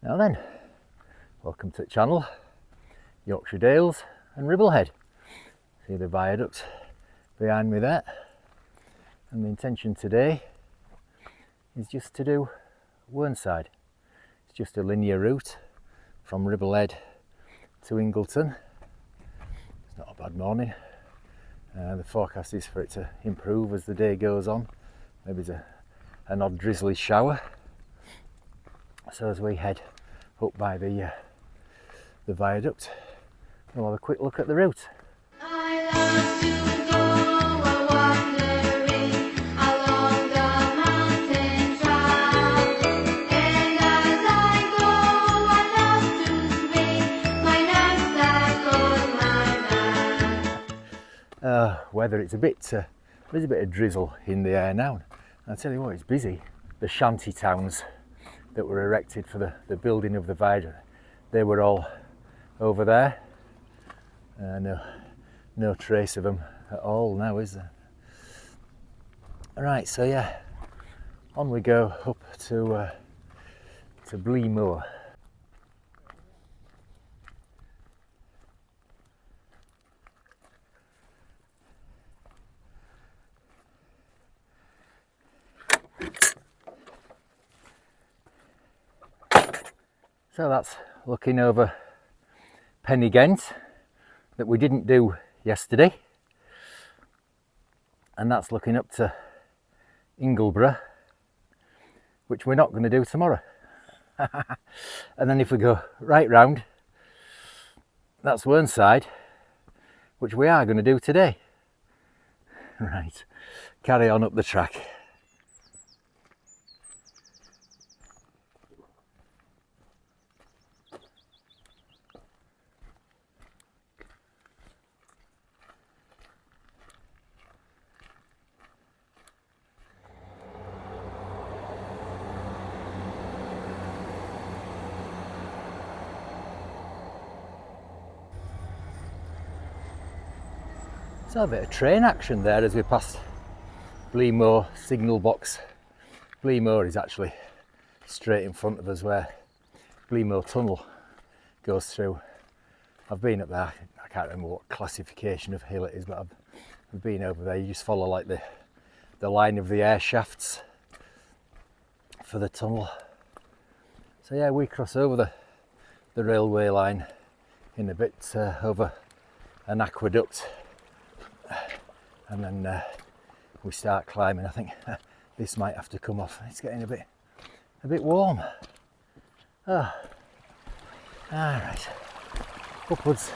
Now then, welcome to the channel, Yorkshire Dales and Ribblehead. See the viaduct behind me there, and the intention today is just to do Whernside. It's just a linear route from Ribblehead to Ingleton. It's not a bad morning. The forecast is for it to improve as the day goes on. Maybe there's an odd drizzly shower. So as we head up by the viaduct, we'll have a quick look at the route. I love to go wandering along the mountain track, and as I go I love to swing my rucksack on my back. Weather, it's a bit, there's a bit of drizzle in the air now. And I tell you what, it's busy. The shanty towns that were erected for the building of the viaduct, they were all over there. No trace of them at all now, is there? Right, so yeah, on we go up to Blea Moor. So that's looking over Pen-y-Ghent that we didn't do yesterday, and that's looking up to Ingleborough, which we're not going to do tomorrow. And then if we go right round, that's Whernside, which we are going to do today. Right, carry on up the track. So a bit of train action there as we passed Blea Moor signal box. Blea Moor is actually straight in front of us where Blea Moor tunnel goes through. I've been up there, I can't remember what classification of hill it is, but I've been over there. You just follow like the line of the air shafts for the tunnel. So yeah, we cross over the railway line in a bit over an aqueduct. And then we start climbing. I think this might have to come off. It's getting a bit warm. Oh, all right, upwards.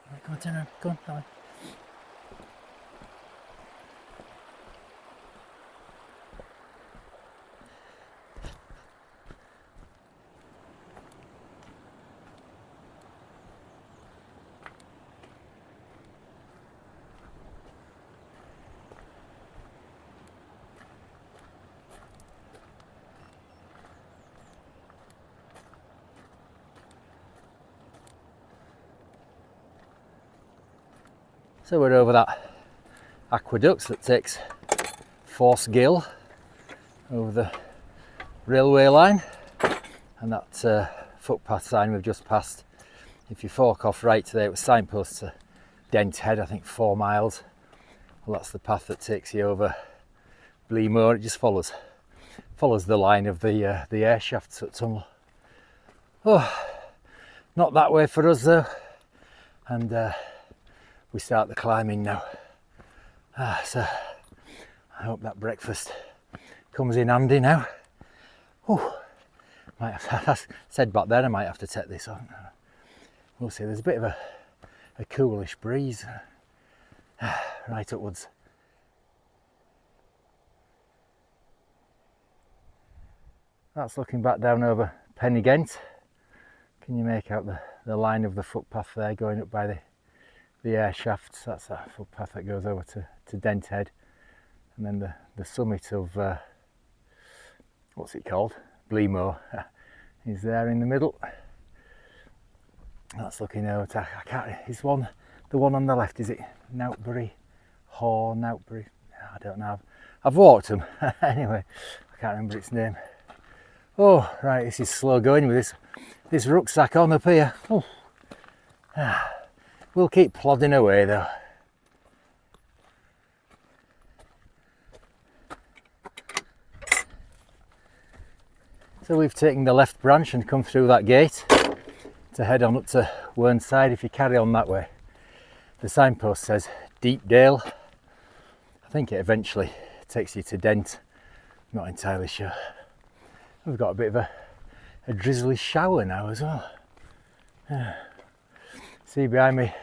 Right, come on, turn around. Go on, that way. So we're over that aqueduct that takes Force Gill over the railway line, and that footpath sign we've just passed. If you fork off right today, it was signpost to Dent Head, I think 4 miles. Well, that's the path that takes you over Blea Moor. It just follows the line of the air shafts at tunnel. Oh, not that way for us though, and we start the climbing now. So I hope that breakfast comes in handy now. Oh, might have, I said back then I might have to take this on. We'll see. There's a bit of a coolish breeze right upwards. That's looking back down over Pen-y-Ghent. Can you make out the line of the footpath there going up by the air shafts? That's that footpath that goes over to Dent Head, and then the summit of what's it called, Blea Moor, is there in the middle. That's looking out. I can't, it's one The one on the left, is it Noutbury? Noutbury? I don't know. I've walked them. Anyway, I can't remember its name. Oh, right, this is slow going with this rucksack on up here. Oh. We'll keep plodding away though. So we've taken the left branch and come through that gate to head on up to Whernside. If you carry on that way, the signpost says Deep Dale. I think it eventually takes you to Dent. Not entirely sure. We've got a bit of a drizzly shower now as well. See behind me,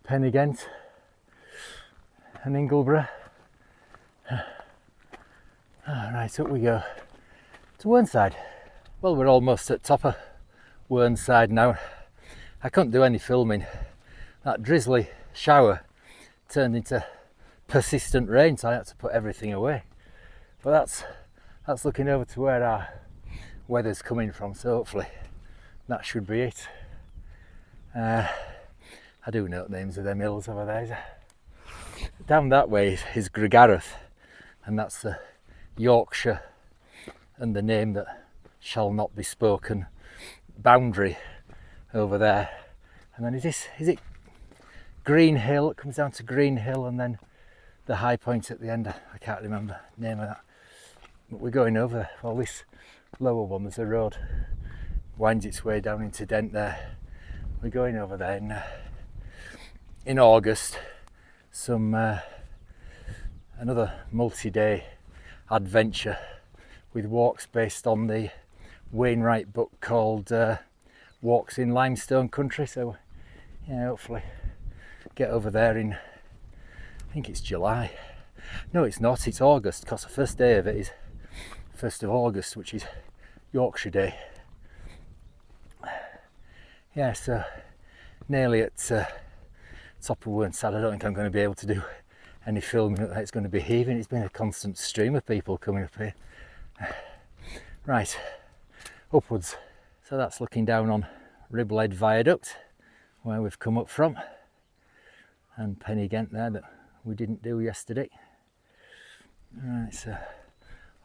Pen-y-Ghent and Ingleborough. Right, up we go to Whernside. Well, we're almost at top of Whernside now. I couldn't do any filming. That drizzly shower turned into persistent rain, so I had to put everything away. But that's looking over to where our weather's coming from, so hopefully that should be it. I do know the names of them hills over there. Down that way is Gregareth, and that's the Yorkshire and the name that shall not be spoken boundary over there. And then is it Green Hill? It comes down to Green Hill, and then the high point at the end. I can't remember the name of that. But we're going over there. Well, this lower one, there's a road, winds its way down into Dent there. We're going over there in August. Some another multi-day adventure with walks based on the Wainwright book called Walks in Limestone Country. So yeah, hopefully get over there in, I think it's July. No, it's not, it's August, because the first day of it is 1st of August, which is Yorkshire Day. Yeah, so nearly at top of Whernside. I don't think I'm going to be able to do any filming. It's going to be heaving. It's been a constant stream of people coming up here. Right, upwards. So that's looking down on Ribblehead Viaduct, where we've come up from, and Pen-y-Ghent there that we didn't do yesterday. Right, so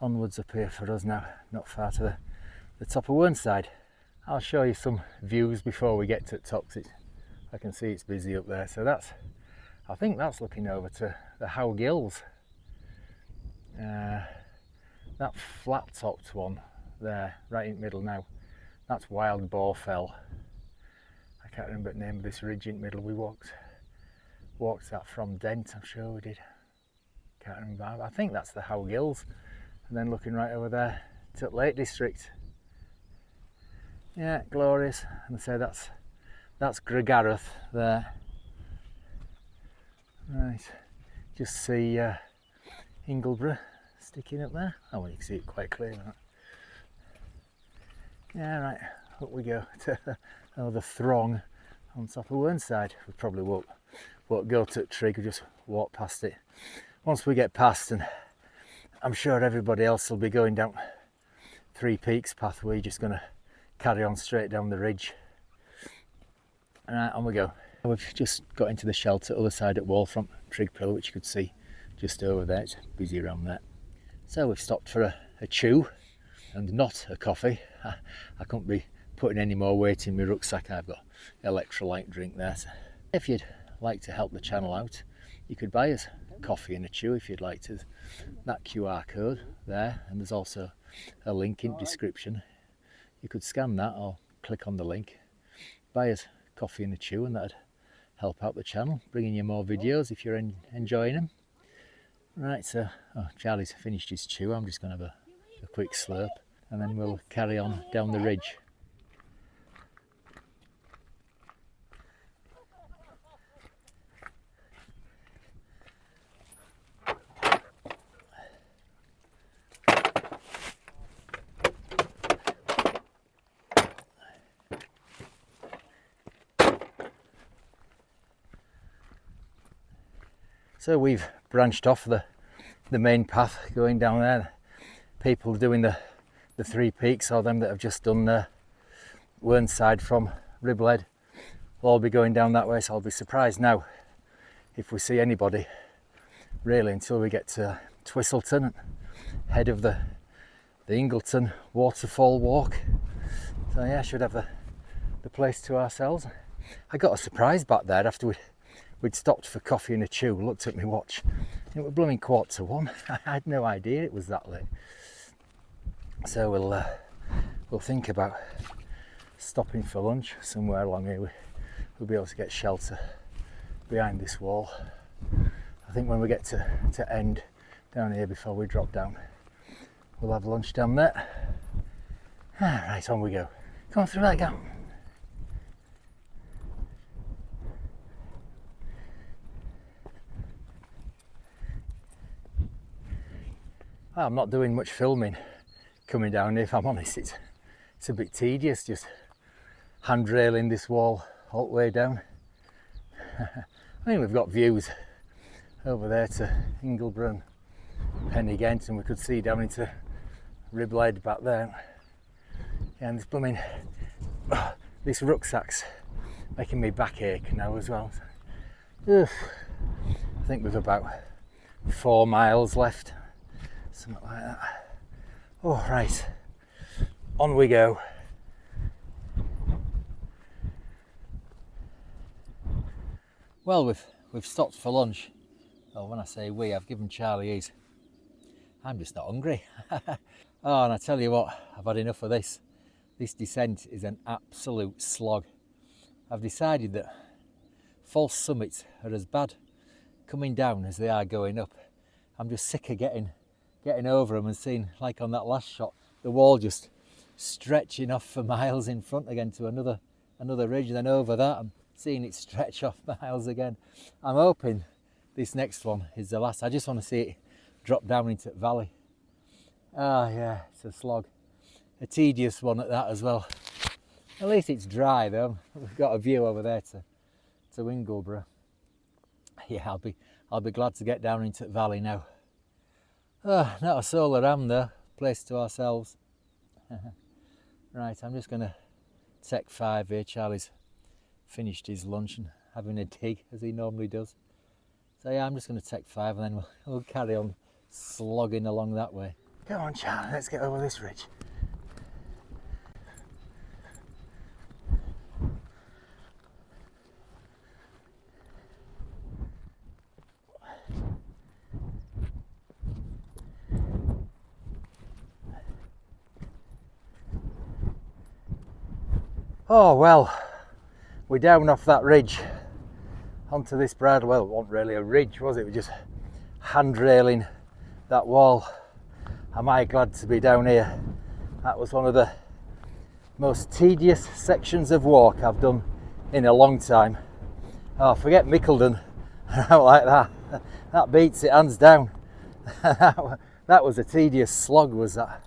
onwards up here for us now, not far to the top of Whernside. I'll show you some views before we get to the top. I can see it's busy up there. So I think that's looking over to the Howgills. That flat-topped one there, right in the middle now, that's Wild Boar Fell. I can't remember the name of this ridge in the middle. We walked that from Dent, I'm sure we did. Can't remember. I think that's the Howgills. And then looking right over there to Lake District. Yeah, glorious. And I say that's Gregareth there. Right, just see Ingleborough sticking up there. Oh, well, you can see it quite clearly. Yeah, right, up we go to the throng on top of Whernside. We probably won't go to the Trig, we'll just walk past it. Once we get past, and I'm sure everybody else will be going down Three Peaks path, we're just going to carry on straight down the ridge. Alright, on we go. We've just got into the shelter other side at Wallfront Trig Pillar, which you could see just over there. It's busy around there. So we've stopped for a chew and not a coffee. I couldn't be putting any more weight in my rucksack. I've got electrolyte drink there. So if you'd like to help the channel out, you could buy us coffee and a chew if you'd like to. That QR code there, and there's also a link in the description. You could scan that or click on the link, buy us coffee and a chew, and that'd help out the channel, bringing you more videos if you're enjoying them. Right, so Charlie's finished his chew. I'm just going to have a quick slurp, and then we'll carry on down the ridge. So we've branched off the main path going down there. People doing the Three Peaks, or them that have just done Whernside from Ribblehead we'll all be going down that way, so I'll be surprised now if we see anybody really until we get to Twistleton, head of the Ingleton Waterfall Walk. So yeah, should have the place to ourselves. I got a surprise back there after we'd stopped for coffee and a chew. Looked at my watch, it was blooming 1:15. I had no idea it was that late. So we'll think about stopping for lunch somewhere along here. We'll be able to get shelter behind this wall. I think when we get to end down here before we drop down, we'll have lunch down there. Right, on we go. Come on through that gap. Well, I'm not doing much filming coming down here, if I'm honest. It's a bit tedious just handrailing this wall all the way down. I think we've got views over there to Ingleborough and Pen-y-Ghent, and we could see down into Ribblehead back there. Yeah, and this blooming this rucksack's making me back ache now as well. Ugh. I think we've about 4 miles left, something like that. Oh, right, on we go. Well, we've stopped for lunch. Well, when I say we, I've given Charlie his. I'm just not hungry. Oh, and I tell you what, I've had enough of this. This descent is an absolute slog. I've decided that false summits are as bad coming down as they are going up. I'm just sick of getting over them and seeing, like on that last shot, the wall just stretching off for miles in front again to another ridge, and then over that I'm seeing it stretch off miles again. I'm hoping this next one is the last. I just want to see it drop down into the valley. Ah, yeah, it's a slog. A tedious one at that as well. At least it's dry though. We've got a view over there to Ingleborough. Yeah, I'll be glad to get down into the valley now. Not a soul around there. Place to ourselves. Right, I'm just going to take 5 here. Charlie's finished his lunch and having a dig as he normally does. So yeah, I'm just going to take 5 and then we'll carry on slogging along that way. Come on, Charlie, let's get over this ridge. Oh well, we're down off that ridge onto this bridle. Well, it wasn't really a ridge, was it? We're just handrailing that wall. Am I glad to be down here? That was one of the most tedious sections of walk I've done in a long time. Oh, forget Mickledon. I don't like that. That beats it hands down. That was a tedious slog, was that?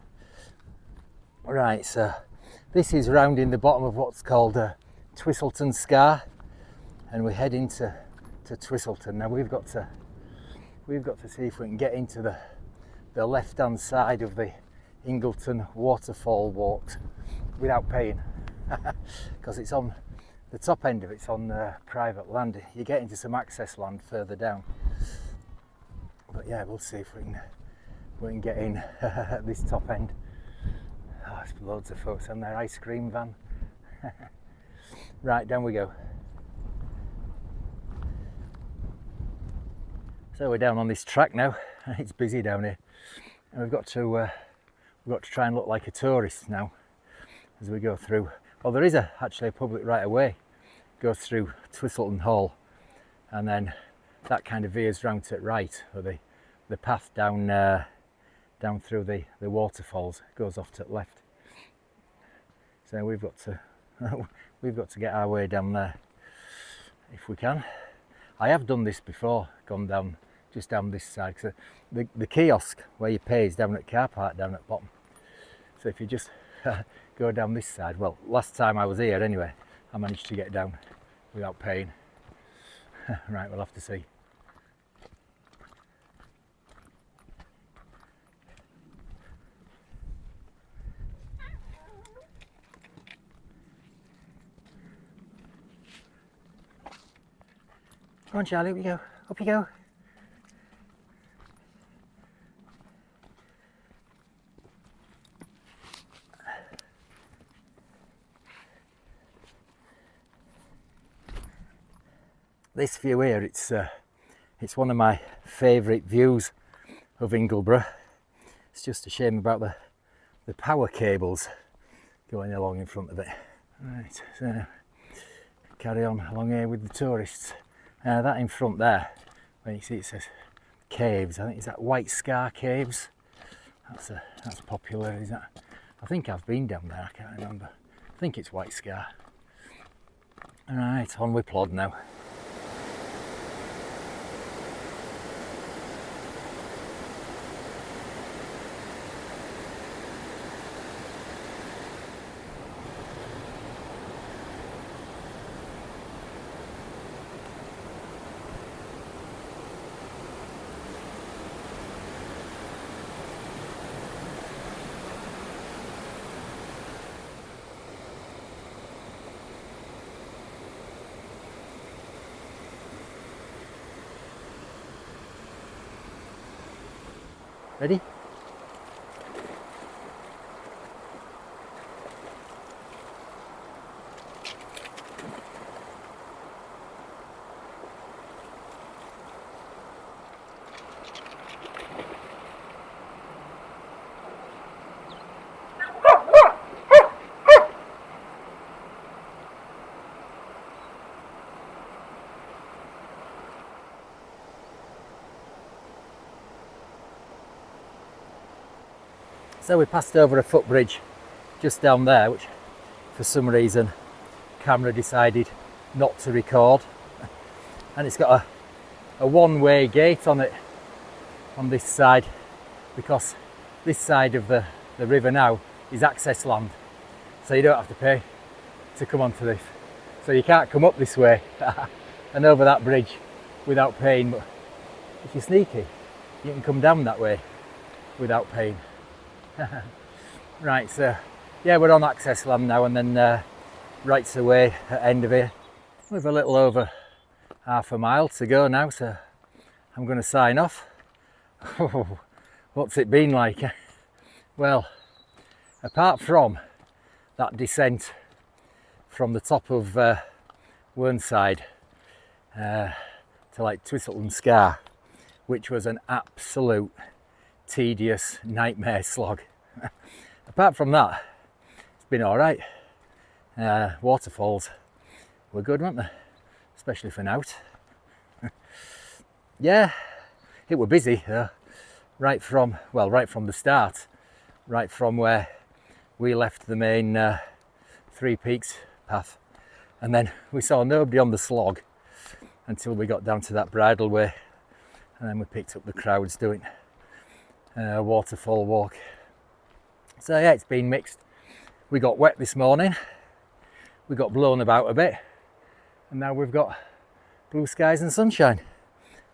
Right, so this is rounding the bottom of what's called Twistleton Scar, and we head into Twistleton. Now we've got to see if we can get into the left-hand side of the Ingleton Waterfall Walk without paying, because it's on the top end of it's on private land. You get into some access land further down, but yeah, we'll see if we can get in at this top end. Oh, there's loads of folks on their ice cream van. Right, down we go. So we're down on this track now. It's busy down here, and we've got to try and look like a tourist now as we go through. Well, there is actually a public right of way goes through Twistleton Hall, and then that kind of veers round to the right, or the path down through the waterfalls goes off to the left. So we've got to get our way down there if we can. I have done this before, gone down just down this side, because the kiosk where you pay is down at the car park down at the bottom. So if you just go down this side, well, last time I was here anyway, I managed to get down without paying. Right, we'll have to see. Come on, Charlie, up you go. Up you go. This view here, it's one of my favourite views of Ingleborough. It's just a shame about the power cables going along in front of it. Right, so carry on along here with the tourists. That in front there, when you see it says caves, I think it's that White Scar Caves. That's popular, is that? I think I've been down there, I can't remember. I think it's White Scar. Alright, on we plod now. Ready? So we passed over a footbridge just down there, which for some reason camera decided not to record, and it's got a one-way gate on it on this side, because this side of the river now is access land, so you don't have to pay to come onto this, so you can't come up this way and over that bridge without paying, but if you're sneaky you can come down that way without paying. Right, so yeah, we're on access land now, and then rights away at end of here. We've a little over half a mile to go now, so I'm going to sign off. What's it been like? Well, apart from that descent from the top of Whernside to like Twistleton Scar, which was an absolute tedious nightmare slog. Apart from that, it's been all right. Waterfalls were good, weren't they? Especially for now. Yeah, it were busy right from the start, right from where we left the main Three Peaks path, and then we saw nobody on the slog until we got down to that bridle way, and then we picked up the crowds doing waterfall walk. So yeah, it's been mixed. We got wet this morning, we got blown about a bit, and now we've got blue skies and sunshine.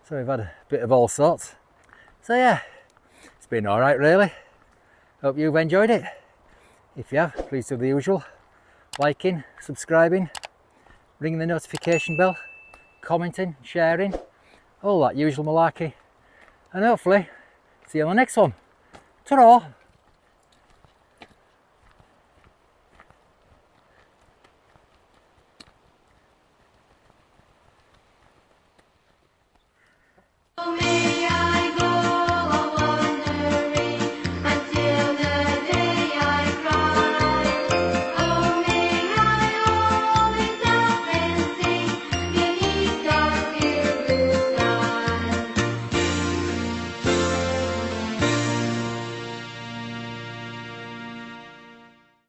So we've had a bit of all sorts. So yeah, it's been all right really. Hope you've enjoyed it. If you have, please do the usual: liking, subscribing, ringing the notification bell, commenting, sharing, all that usual malarkey, and hopefully see you on the next one. Ta-ra!